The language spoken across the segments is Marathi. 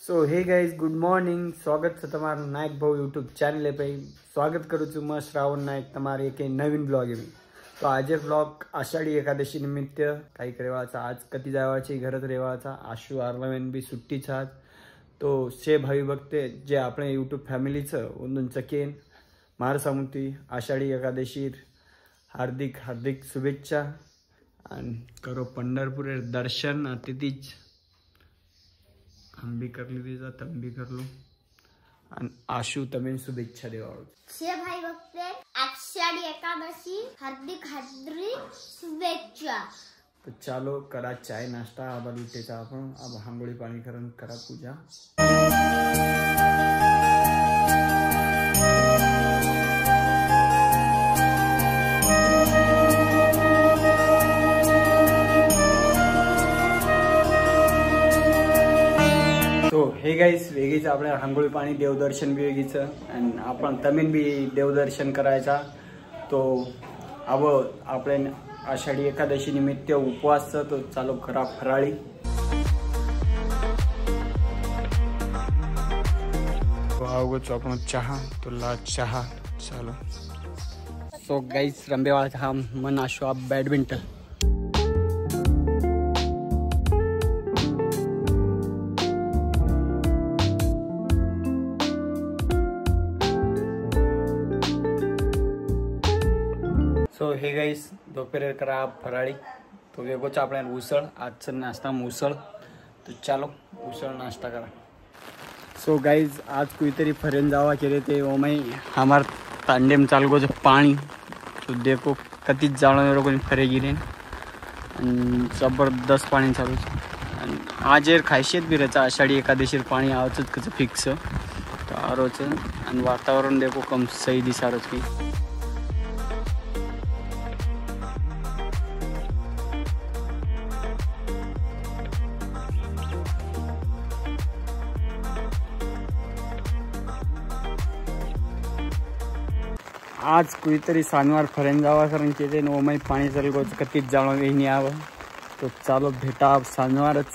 So hey guys good morning स्वागत है तमारू नायक भाऊ यूट्यूब चैनल पे स्वागत करूँ छू मैं श्रावण नायक तमारे एक नवीन ब्लॉग में। तो आज ब्लॉग आषाढ़ी एकादशी निमित्त काही करेवाचा आज कती जावाची घरत रेवाचा आशु आर्लमेन भी सुट्टी छात। तो शे भाई बघते जे अपने यूट्यूब फॅमिलीचं उंदून चकेन मार सामुती आषाढ़ी एकादशी हार्दिक हार्दिक शुभेच्छा आणि करो पंढरपूर दर्शन तिथीच हम भी कर ली तम भी कर लो आणि आशु तमें शुभेच्छा देवाळू शे भाई बघते आषाढ़ी एकादशी हार्दिक हार्दिक शुभेच्छा। तो चालो करा चाय नाश्ता अब लुटेचा आपण अब हांगोळी पाणी करून करा पूजा। तो हे गाइस वेगळीच आपल्या हांगोळी पाणी देवदर्शन भी वेगळीचं आणि आपण तमेन भी देवदर्शन करायचा। तो अब आपल्या आषाढ़ी एकादशी निमित्त उपवास तो चालू करा फराळी। तो आवगो आपण चहा तो ला चहा चालो। सो गाइस रंबेवाळा हा मन आशु आप बैडमिंटन सो हे गाइस दोपहर करा फराळी। तो वेगोच आपल्या उसळ आजचा नाश्ता उसळ। तो चालो उसळ नाश्ता करा। सो गाइस आज कोईतरी फरेन जावा केले ते ओमई हमार तांडेम चाल गो पानी। तो देखो कति जानो लोग फरे गिरे जबरदस्त पानी चालू। आज खासियत भी रहता आषाढ़ी एकादशी पानी आवच कच फिक्स तो आरोच आणि वातावरण देखो कम सही दिसारोच की। आज कोईतरी सानवार फरेन जावा कारण के ओमई पानी चल गो कति जानो नहीं आव। तो चालो भेटा अब सानवारच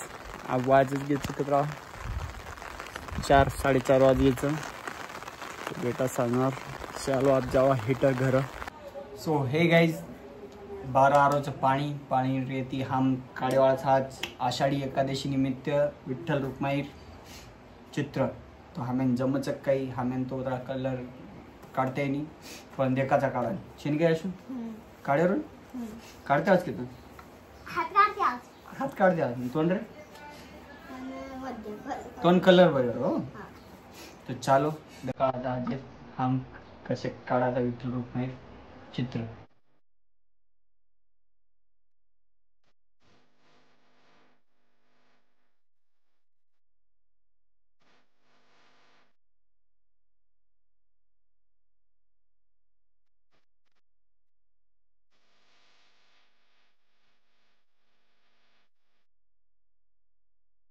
अब वाजच घ्यायचं कतरा 4 साडेचार वाजेचं। तो बेटा सानवार चालो अब जावा हीटर घर। सो हे गाइस 12 आरोचं पाणी पाणी रेती हम काडेवाळाचा आज आषाढ़ी एकादशी निमित्त विठ्ठल रुक्माई चित्र। तो हमें जमचक काही हमें तो कलर काढते नहीं पण देखाचा काढा शिनगे आशु काढ्यावर काढते आज किती हात काढते आज तोंड रे तोंड कलर बरोबर हो। तो चालो देखा आज हम कसे काढायचा विठ्ठल रुक्माई चित्र।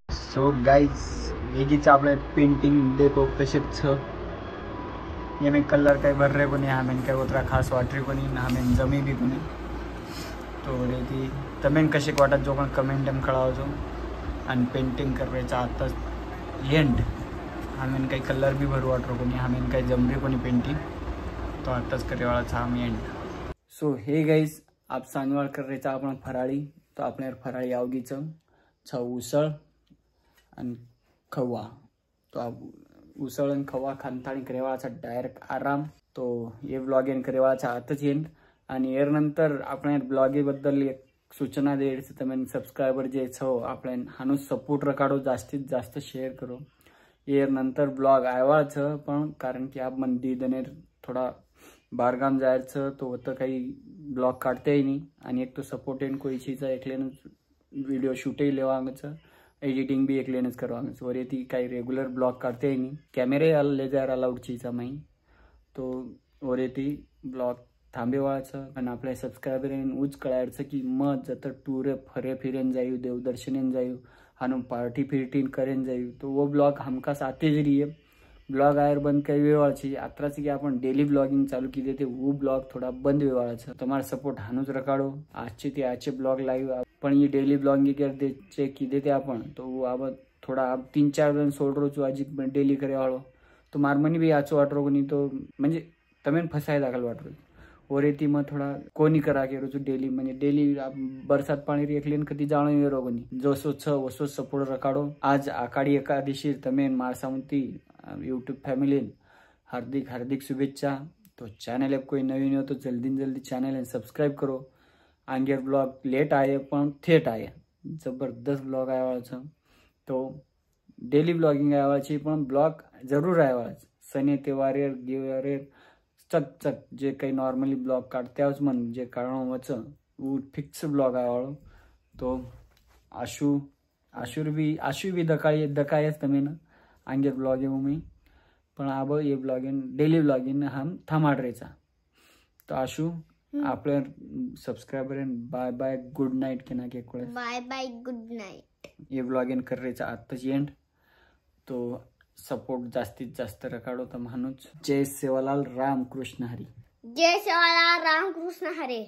सो गाइस वेगीच आपले पेंटिंग देखो कसे ये में कलर काही भर रहे कोणी हमें काही उतरा खास वाटरी कोणी हमें जमी भी कोणी। तो रेती तमें कसे वाटत जो पण कमेंट एम कळावजो आणि पेंटिंग करायचा आता एंड हमें काही कलर भी भरू वाटरो कोणी हमें काही जमरी कोणी पेंटिंग तो आताच करेवाळाचा हम एंड। सो हे गाइस आप सांगवाळ करायचा आपण फराळी। तो आपल्यावर फराळी आवगीचं छ उसळ आणि खवा। तो उसळ आणि खवा खानताणी करेवाळाचा डायरेक्ट आराम। तो ये ब्लॉग एन करेवाळाचा आताच येईन आणि एर नंतर आपण ब्लॉगे बद्दल एक सूचना देईल तमें सब्सक्राइबर जे छो आपण हानु सपोर्ट रकाडो जास्तीत जास्त शेयर करो। एर नंतर ब्लॉग आयवाच पण कारण की आप मंदी दनेर थोड़ा बारगाम जायचं तो होतं काही ब्लॉग काढते नहीं आणि एक तो सपोर्ट एन कोई चीज एकलेन व्हिडिओ शूटही लेवांगचं एडिटिंग भी एकलेनच करवांगच और ये काही रेगुलर ब्लॉग काढते ही नहीं कॅमेरे ले जायर अलाउड चीज माही। तो और ये ब्लॉग थांबेवाळाचं आणि आपल्या सब्सक्राइबर उच कळायचं की मग जत टूर फरे फिरेन जायू देवदर्शनेन जायू हानु पार्टी फिरटीन करेन जायू। तो वो ब्लॉग हमखास आते जरिए ब्लॉग आयर बंद कई वेवाळाची आत्राच की आपण डेली ब्लॉगिंग चालू की देते वो ब्लॉग थोड़ा बंद वेवाळाचं। तुम्हारा सपोर्ट हानुच रकाडो आजचे ते आजचे ब्लॉग लाईव्ह पण ये डेली ब्लॉगिंग कर दे की देते आपण तो वो अब थोड़ा अब 3-4 दिन सोड रो आज डेली करे वालों तो मार मनी भी आचो वाट रो नहीं तो म्हणजे तमें फसाय दाखल वाट रो और रेती में थोड़ा कोनी करा के रोज डेली म्हणजे डेली बरसात पाणी री एकलीन कदी जाणो ये रोगनी जोसो छ वसो सपोर्ट रखाडो आज आकाडी एकादशी तमें मार सामंती यूट्यूब फैमिली हार्दिक हार्दिक शुभेच्छा। तो चैनल कोई नवीन हो तो जल्दी चैनल सब्सक्राइब करो। आंगेर ब्लॉग लेट आए पण थेट आए जबरदस्त ब्लॉग आया वाला छ तो डेली ब्लॉगिंग आया वाला छी पण ब्लॉग जरूर आया वाला सने तेवारेर दिवारेर चक जे काही नॉर्मली ब्लॉग काढत्याच मन जे कारण वच वो फिक्स ब्लॉग आया वाला तो आशु भी दकायच तमें ना आंगेर ब्लॉगिंग में पण अब ये ब्लॉगिंग डेली ब्लॉगिंग हम थमाड रेचा तो आशु आपले subscriber bye bye good night के ना के बाय बाय गुड नाइट। ये ब्लॉगिंग कर रेचा आताच एंड तो सपोर्ट जास्तीत जास्त रखाडो तर म्हणूच जय सेवालाल रामकृष्ण हरी। जय सेवालाल रामकृष्ण हरी।